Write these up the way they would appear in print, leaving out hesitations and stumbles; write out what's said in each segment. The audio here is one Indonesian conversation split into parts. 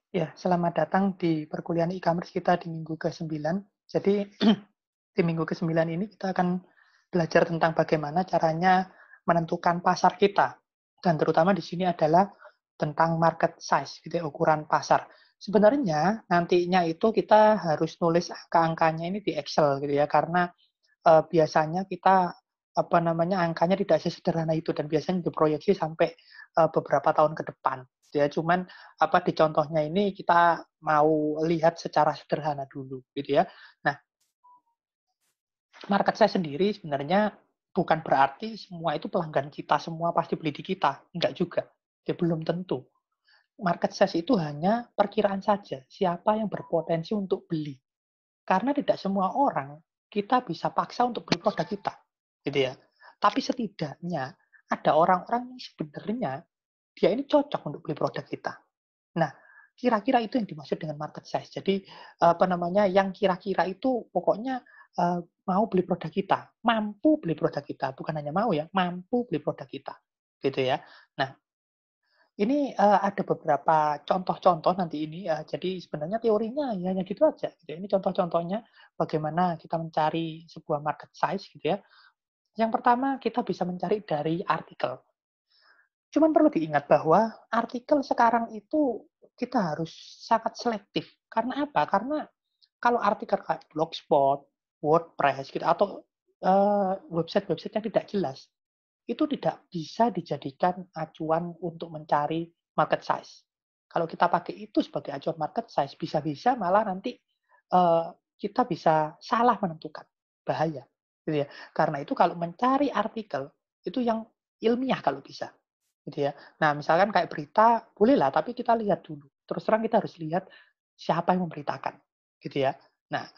Ya, selamat datang di perkuliahan e-commerce kita di minggu ke-9. Jadi, di minggu ke-9 ini kita akan belajar tentang bagaimana caranya menentukan pasar kita. Dan terutama di sini adalah tentang market size, gitu ya, ukuran pasar. Sebenarnya nantinya itu kita harus nulis angka-angkanya ini di Excel gitu ya, karena biasanya kita apa namanya angkanya tidak sesederhana itu dan biasanya diproyeksi sampai beberapa tahun ke depan. Ya, cuman apa di contohnya ini kita mau lihat secara sederhana dulu, gitu ya. Nah, market saya sendiri sebenarnya bukan berarti semua itu pelanggan kita semua pasti beli di kita, enggak juga. Ya belum tentu. Market size itu hanya perkiraan saja, siapa yang berpotensi untuk beli. Karena tidak semua orang kita bisa paksa untuk beli produk kita, gitu ya. Tapi setidaknya ada orang-orang yang sebenarnya dia ini cocok untuk beli produk kita. Nah, kira-kira itu yang dimaksud dengan market size. Jadi apa namanya, yang kira-kira itu pokoknya mau beli produk kita, mampu beli produk kita, bukan hanya mau ya, mampu beli produk kita, gitu ya. Nah, ini, ada beberapa contoh-contoh nanti ini, jadi sebenarnya teorinya ya hanya gitu aja, gitu ya. Ini contoh-contohnya bagaimana kita mencari sebuah market size gitu ya. Yang pertama kita bisa mencari dari artikel. Cuman perlu diingat bahwa artikel sekarang itu kita harus sangat selektif. Karena apa? Karena kalau artikel kayak Blogspot, WordPress gitu atau, website-website yang tidak jelas, itu tidak bisa dijadikan acuan untuk mencari market size. Kalau kita pakai itu sebagai acuan market size, bisa-bisa malah nanti, kita bisa salah menentukan, bahaya, gitu ya. Karena itu kalau mencari artikel, itu yang ilmiah kalau bisa, gitu ya. Nah, misalkan kayak berita, bolehlah, tapi kita lihat dulu. Terus terang kita harus lihat siapa yang memberitakan, gitu ya. Nah,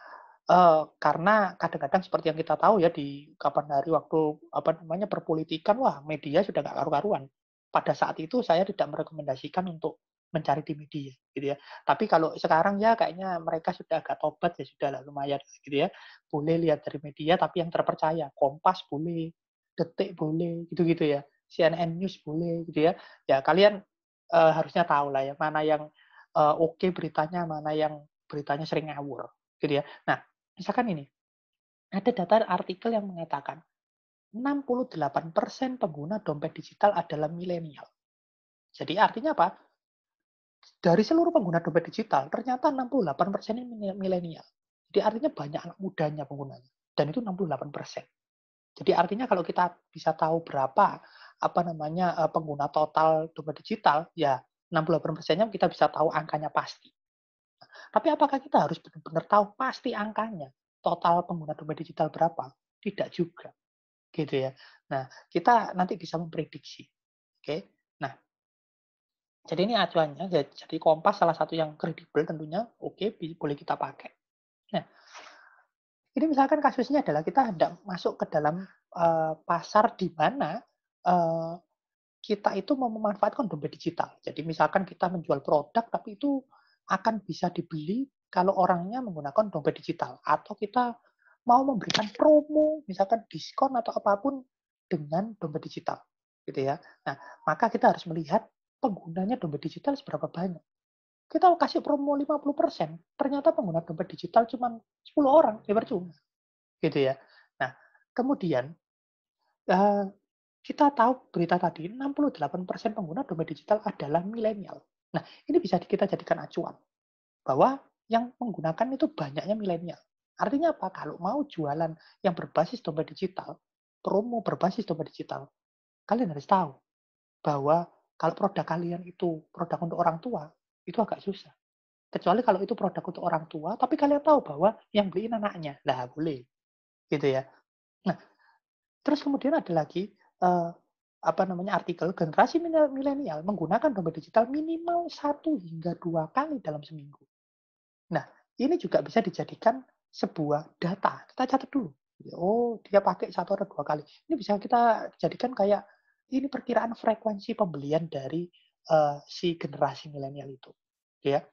karena kadang-kadang seperti yang kita tahu ya di kapan hari waktu, apa namanya, perpolitikan, wah media sudah nggak karu-karuan. Pada saat itu saya tidak merekomendasikan untuk mencari di media, gitu ya. Tapi kalau sekarang ya kayaknya mereka sudah agak tobat ya sudahlah lumayan gitu ya. Boleh lihat dari media tapi yang terpercaya, Kompas boleh, Detik boleh, gitu-gitu ya. CNN News boleh gitu ya. Ya kalian, harusnya tahu lah ya mana yang, oke beritanya, mana yang beritanya sering ngawur, gitu ya. Nah, misalkan ini, ada data artikel yang mengatakan 68% pengguna dompet digital adalah milenial. Jadi artinya apa? Dari seluruh pengguna dompet digital, ternyata 68% ini milenial. Jadi artinya banyak anak mudanya penggunanya. Dan itu 68%. Jadi artinya kalau kita bisa tahu berapa apa namanya pengguna total dompet digital, ya 68%-nya kita bisa tahu angkanya pasti. Tapi apakah kita harus benar-benar tahu pasti angkanya, total pengguna dompet digital berapa? Tidak juga, gitu ya. Nah, kita nanti bisa memprediksi, oke. Nah, jadi ini acuannya, jadi Kompas salah satu yang kredibel tentunya, oke, boleh kita pakai. Nah, ini misalkan kasusnya adalah kita hendak masuk ke dalam, pasar di mana, eee, kita itu mau memanfaatkan dompet digital. Jadi misalkan kita menjual produk, tapi itu akan bisa dibeli kalau orangnya menggunakan dompet digital, atau kita mau memberikan promo, misalkan diskon atau apapun dengan dompet digital, gitu ya. Nah, maka kita harus melihat penggunanya dompet digital seberapa banyak. Kita kasih promo 50%, ternyata pengguna dompet digital cuma 10 orang, ya percuma, gitu ya. Nah, kemudian, eee kita tahu berita tadi 68% pengguna dompet digital adalah milenial. Nah, ini bisa kita jadikan acuan bahwa yang menggunakan itu banyaknya milenial. Artinya apa? Kalau mau jualan yang berbasis dompet digital, promo berbasis dompet digital, kalian harus tahu bahwa kalau produk kalian itu produk untuk orang tua, itu agak susah. Kecuali kalau itu produk untuk orang tua, tapi kalian tahu bahwa yang beliin anaknya. Lah boleh, gitu ya. Nah, terus kemudian ada lagi, apa namanya, artikel generasi milenial menggunakan dompet digital minimal 1 hingga 2 kali dalam seminggu. Nah, ini juga bisa dijadikan sebuah data, kita catat dulu. Oh, dia pakai 1 atau 2 kali. Ini bisa kita jadikan kayak, ini perkiraan frekuensi pembelian dari, si generasi milenial itu, ya.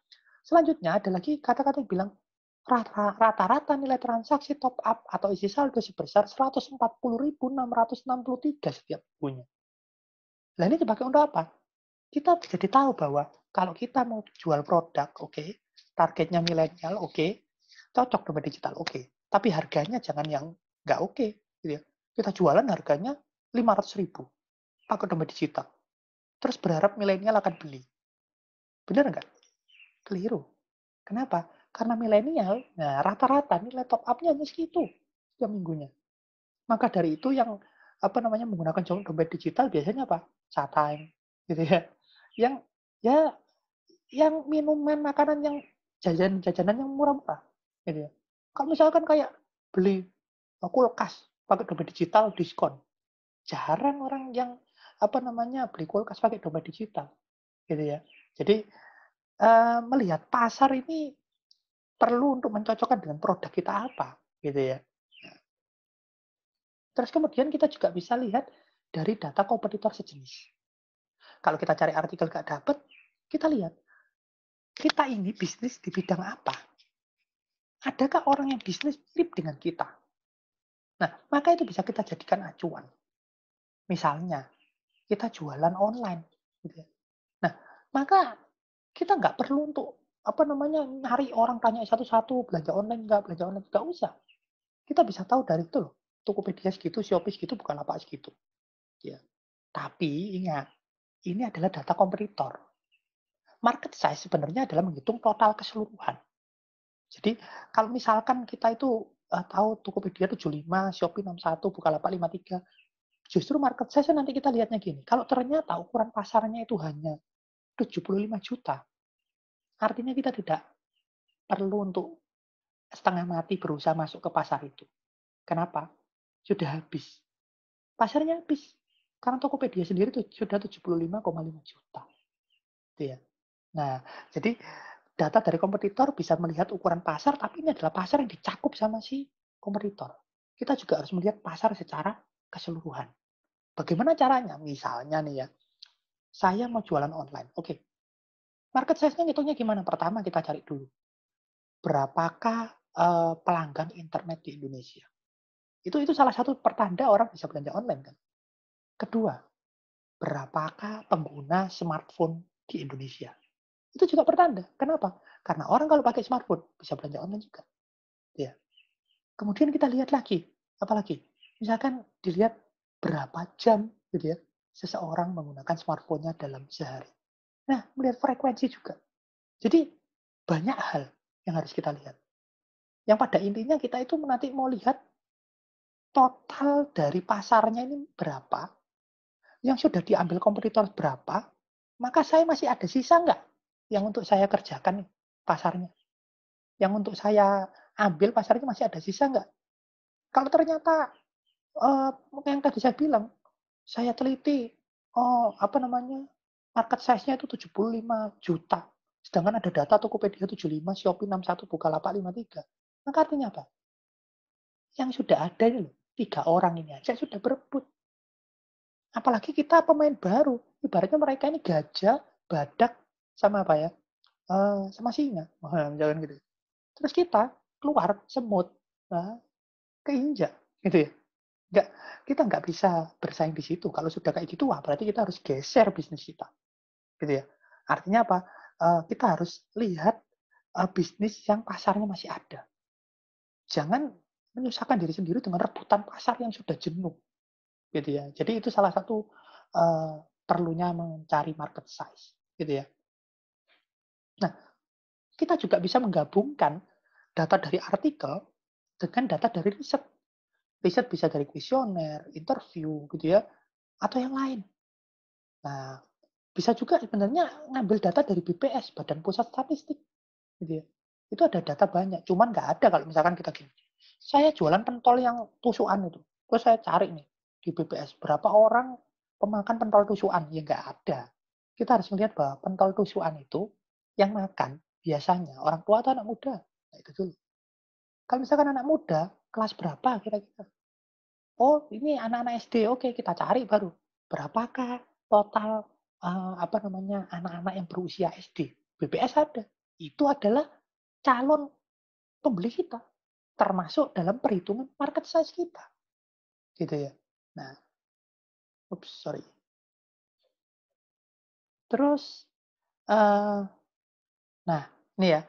Selanjutnya ada lagi kata-kata yang bilang, rata-rata nilai transaksi top up atau isi saldo sebesar 140.663 setiap minggunya. Lah ini dipakai untuk apa? kita jadi tahu bahwa kalau kita mau jual produk, oke, targetnya milenial, oke, cocok dompet digital, oke. Tapi harganya jangan yang nggak oke, gitu ya. Kita jualan harganya 500.000 pakai dompet digital. Terus berharap milenial akan beli. Benar nggak? Keliru. Kenapa? Karena milenial, nah rata-rata nilai top up-nya hanya segitu setiap minggunya. Maka dari itu yang apa namanya menggunakan dompet digital biasanya apa? Chatime, gitu ya. Yang ya yang minuman, makanan yang jajanan yang murah-murah, gitu ya. Kalau misalkan kayak beli kulkas pakai dompet digital diskon, jarang orang yang apa namanya beli kulkas pakai dompet digital, gitu ya. Jadi melihat pasar ini perlu untuk mencocokkan dengan produk kita apa, gitu ya. Terus kemudian kita juga bisa lihat dari data kompetitor sejenis. Kalau kita cari artikel nggak dapet, kita lihat kita ini bisnis di bidang apa. Adakah orang yang bisnis mirip dengan kita? Nah, maka itu bisa kita jadikan acuan. Misalnya, kita jualan online, gitu ya. Nah, maka kita nggak perlu untuk apa namanya nyari orang tanya satu-satu belanja online nggak usah. Kita bisa tahu dari itu loh. Tokopedia segitu, Shopee segitu, Bukalapak segitu. Ya. Tapi ingat, ini adalah data kompetitor. Market size sebenarnya adalah menghitung total keseluruhan. Jadi kalau misalkan kita itu tahu Tokopedia 75, Shopee 61, Bukalapak 53, justru market size nanti kita lihatnya gini. Kalau ternyata ukuran pasarnya itu hanya 75 juta, artinya kita tidak perlu untuk setengah mati berusaha masuk ke pasar itu. Kenapa? Sudah habis. Pasarnya habis. Karena Tokopedia sendiri tuh sudah 75,5 juta. Gitu ya. Nah, jadi data dari kompetitor bisa melihat ukuran pasar, tapi ini adalah pasar yang dicakup sama si kompetitor. Kita juga harus melihat pasar secara keseluruhan. Bagaimana caranya? Misalnya nih ya, saya mau jualan online. Oke, market size-nya ngitungnya gimana? Pertama kita cari dulu, berapakah pelanggan internet di Indonesia? Itu salah satu pertanda orang bisa belanja online kan. Kedua, berapakah pengguna smartphone di Indonesia? Itu juga pertanda. Kenapa? Karena orang kalau pakai smartphone bisa belanja online juga. Ya. Kemudian kita lihat lagi, apalagi misalkan dilihat berapa jam gitu ya seseorang menggunakan smartphone-nya dalam sehari. Nah, melihat frekuensi juga. Jadi banyak hal yang harus kita lihat. Yang pada intinya kita itu nanti mau lihat total dari pasarnya ini berapa, yang sudah diambil kompetitor berapa, maka saya masih ada sisa nggak yang untuk saya kerjakan nih pasarnya. Yang untuk saya ambil pasarnya masih ada sisa nggak? Kalau ternyata yang tadi saya bilang, saya teliti, oh apa namanya, market size-nya itu 75 juta. Sedangkan ada data Tokopedia 75, Shopee 61, Bukalapak 53. Maka artinya apa? Yang sudah ada ini loh, 3 orang ini aja sudah berebut. Apalagi kita pemain baru. Ibaratnya mereka ini gajah, badak, sama apa ya? Sama singa. Jangan gitu. Terus kita keluar semut, nah, keinjak gitu ya. Nggak, kita nggak bisa bersaing di situ. Kalau sudah kayak gitu, wah berarti kita harus geser bisnis kita, gitu ya. Artinya apa? Kita harus lihat bisnis yang pasarnya masih ada. Jangan menyusahkan diri sendiri dengan rebutan pasar yang sudah jenuh, gitu ya. Jadi itu salah satu perlunya mencari market size, gitu ya. Nah, kita juga bisa menggabungkan data dari artikel dengan data dari riset. Riset bisa dari kuesioner, interview, gitu ya, atau yang lain. Nah, bisa juga sebenarnya ngambil data dari BPS, Badan Pusat Statistik, gitu ya. Itu ada data banyak, cuman nggak ada kalau misalkan kita gini. Saya jualan pentol yang tusukan itu, terus saya cari nih di BPS berapa orang pemakan pentol tusukan, ya nggak ada. Kita harus melihat bahwa pentol tusukan itu yang makan biasanya orang tua atau anak muda. Nah, itu dulu. Kalau misalkan anak muda, kelas berapa kira-kira? Oh, ini anak-anak SD. Oke, kita cari baru. Berapakah total apa namanya anak-anak yang berusia SD? BPS ada. Itu adalah calon pembeli kita, termasuk dalam perhitungan market size kita, gitu ya. Nah, sorry. Terus, nah ini ya,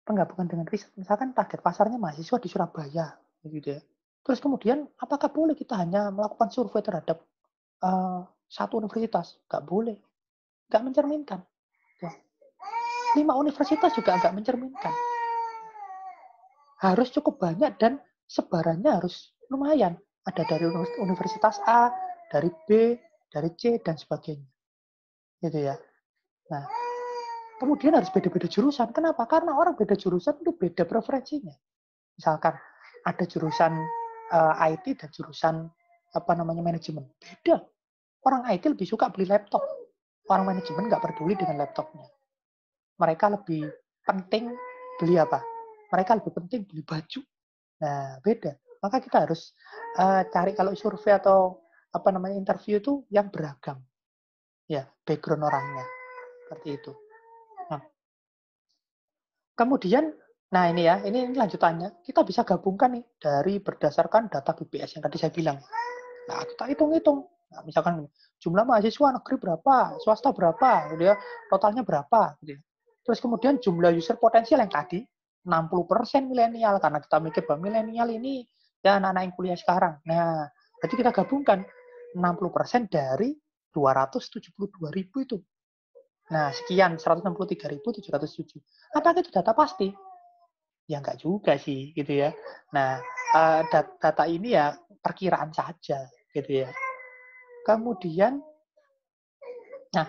penggabungan dengan riset, misalkan target pasarnya mahasiswa di Surabaya, gitu ya. Terus kemudian apakah boleh kita hanya melakukan survei terhadap, satu universitas? Nggak boleh, nggak mencerminkan. Ya, 5 universitas juga nggak mencerminkan. Harus cukup banyak dan sebarannya harus lumayan. Ada dari universitas A, dari B, dari C, dan sebagainya. Gitu ya. Nah, kemudian harus beda-beda jurusan. Kenapa? Karena orang beda jurusan itu beda preferensinya. Misalkan ada jurusan IT dan jurusan manajemen. Beda. Orang IT lebih suka beli laptop. Orang manajemen nggak peduli dengan laptopnya. Mereka lebih penting beli apa? Mereka lebih penting beli baju. Nah, beda. Maka kita harus cari kalau survei atau interview itu yang beragam. Ya, background orangnya. Seperti itu. Nah, kemudian, nah ini ya, ini lanjutannya. Kita bisa gabungkan nih dari berdasarkan data BPS yang tadi saya bilang. Nah, kita hitung-hitung. Nah, misalkan jumlah mahasiswa negeri berapa, swasta berapa, gitu ya, totalnya berapa, gitu ya. Terus kemudian jumlah user potensial yang tadi 60% milenial, karena kita mikir bahwa milenial ini ya anak-anak yang kuliah sekarang. Nah, berarti kita gabungkan 60% dari 272.000 itu. Nah, sekian 163.707. Apakah itu data pasti? Ya enggak juga sih, gitu ya. Nah, data ini ya perkiraan saja, gitu ya. Kemudian, nah,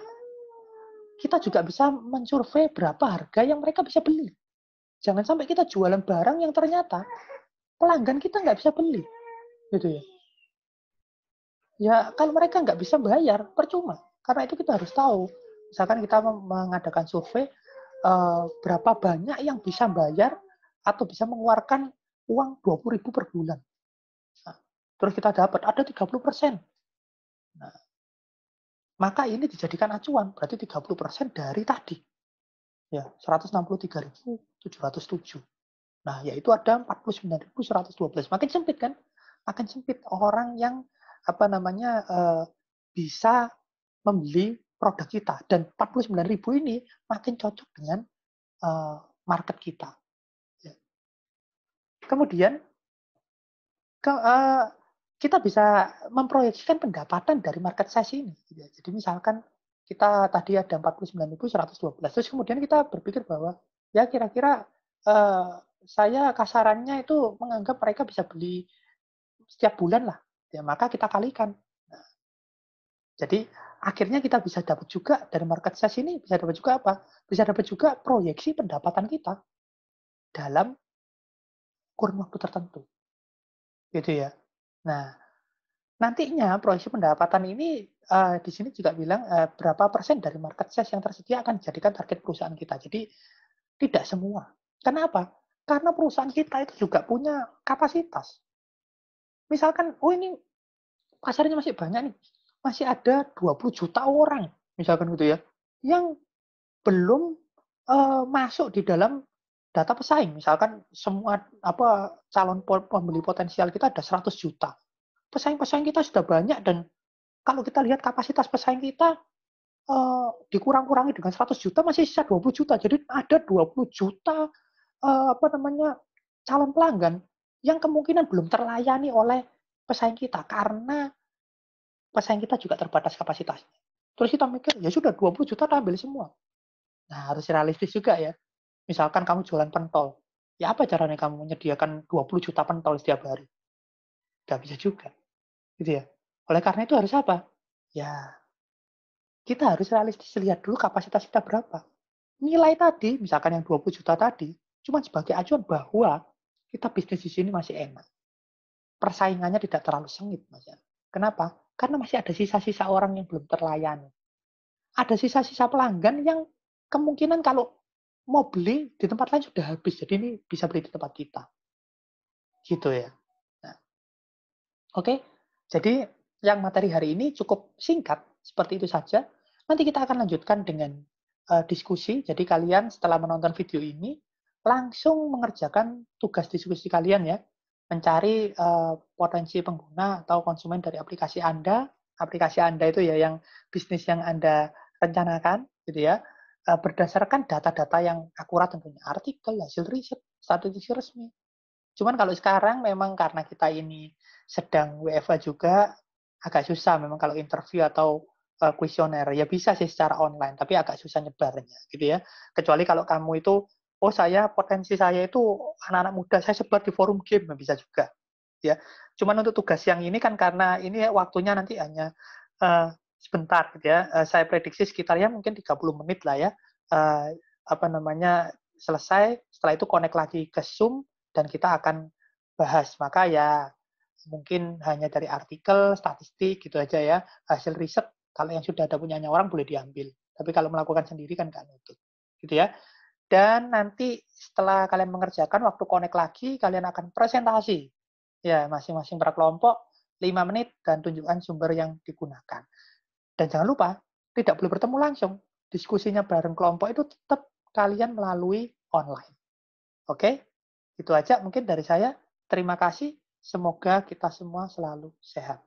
kita juga bisa mensurvei berapa harga yang mereka bisa beli. Jangan sampai kita jualan barang yang ternyata pelanggan kita nggak bisa beli, gitu ya. Ya, kalau mereka nggak bisa bayar, percuma. Karena itu kita harus tahu. Misalkan kita mengadakan survei, berapa banyak yang bisa bayar atau bisa mengeluarkan uang 20.000 per bulan. Nah, terus kita dapat ada 30%. Nah, maka ini dijadikan acuan, berarti 30% dari tadi. Ya, 163.707. Nah, yaitu ada 49.112. Makin sempit kan? Makin sempit orang yang bisa membeli produk kita, dan 49.000 ini makin cocok dengan market kita. Ya. Kemudian kita bisa memproyeksikan pendapatan dari market size ini. Jadi misalkan kita tadi ada 49.112, terus kemudian kita berpikir bahwa ya kira-kira saya kasarannya itu menganggap mereka bisa beli setiap bulan lah, ya maka kita kalikan. Nah, jadi akhirnya kita bisa dapat juga dari market size ini, bisa dapat juga apa? Bisa dapat juga proyeksi pendapatan kita dalam kurun waktu tertentu, gitu ya. Nah, nantinya proyeksi pendapatan ini di sini juga bilang berapa persen dari market size yang tersedia akan dijadikan target perusahaan kita. Jadi tidak semua. Kenapa? Karena perusahaan kita itu juga punya kapasitas. Misalkan, oh ini pasarnya masih banyak nih, masih ada 20 juta orang, misalkan gitu ya, yang belum masuk di dalam data pesaing. Misalkan semua calon pembeli potensial kita ada 100 juta. Pesaing-pesaing kita sudah banyak, dan kalau kita lihat kapasitas pesaing kita dikurang-kurangi dengan 100 juta masih sisa 20 juta. Jadi ada 20 juta calon pelanggan yang kemungkinan belum terlayani oleh pesaing kita karena pesaing kita juga terbatas kapasitasnya. Terus kita mikir, ya sudah 20 juta kita ambil semua. Nah, harus realistis juga ya. Misalkan kamu jualan pentol, ya apa caranya kamu menyediakan 20 juta pentol setiap hari? Gak bisa juga, gitu ya. Oleh karena itu harus apa? Ya, kita harus realistis, lihat dulu kapasitas kita berapa. Nilai tadi, misalkan yang 20 juta tadi, cuma sebagai acuan bahwa kita bisnis di sini masih enak. Persaingannya tidak terlalu sengit, Mas. Kenapa? Karena masih ada sisa-sisa orang yang belum terlayani. Ada sisa-sisa pelanggan yang kemungkinan kalau mau beli di tempat lain sudah habis. Jadi ini bisa beli di tempat kita. Gitu ya. Nah, oke. Jadi yang materi hari ini cukup singkat. Seperti itu saja. Nanti kita akan lanjutkan dengan diskusi. Jadi kalian setelah menonton video ini, langsung mengerjakan tugas diskusi kalian ya. Mencari potensi pengguna atau konsumen dari aplikasi Anda. Aplikasi Anda itu ya yang bisnis yang Anda rencanakan gitu ya, berdasarkan data-data yang akurat tentunya, artikel, hasil riset, statistik resmi. Cuman kalau sekarang memang karena kita ini sedang WFH juga, agak susah memang kalau interview atau kuesioner. Ya bisa sih secara online, tapi agak susah nyebarnya gitu ya. Kecuali kalau kamu itu, oh potensi saya itu anak-anak muda, saya sebar di forum game, bisa juga. Ya, cuman untuk tugas yang ini kan karena ini waktunya nanti hanya sebentar gitu ya. Saya prediksi sekitar ya mungkin 30 menit lah ya. Apa namanya selesai, setelah itu connect lagi ke Zoom dan kita akan bahas. Maka ya mungkin hanya dari artikel, statistik gitu aja ya. Hasil riset kalau yang sudah ada punyanya orang boleh diambil. Tapi kalau melakukan sendiri kan nggak nutup. Gitu ya. Dan nanti setelah kalian mengerjakan, waktu connect lagi, kalian akan presentasi. Ya, masing-masing per kelompok 5 menit dan tunjukkan sumber yang digunakan. Dan jangan lupa, tidak boleh bertemu langsung. Diskusinya bareng kelompok itu tetap kalian melalui online. Oke? Itu aja mungkin dari saya. Terima kasih. Semoga kita semua selalu sehat.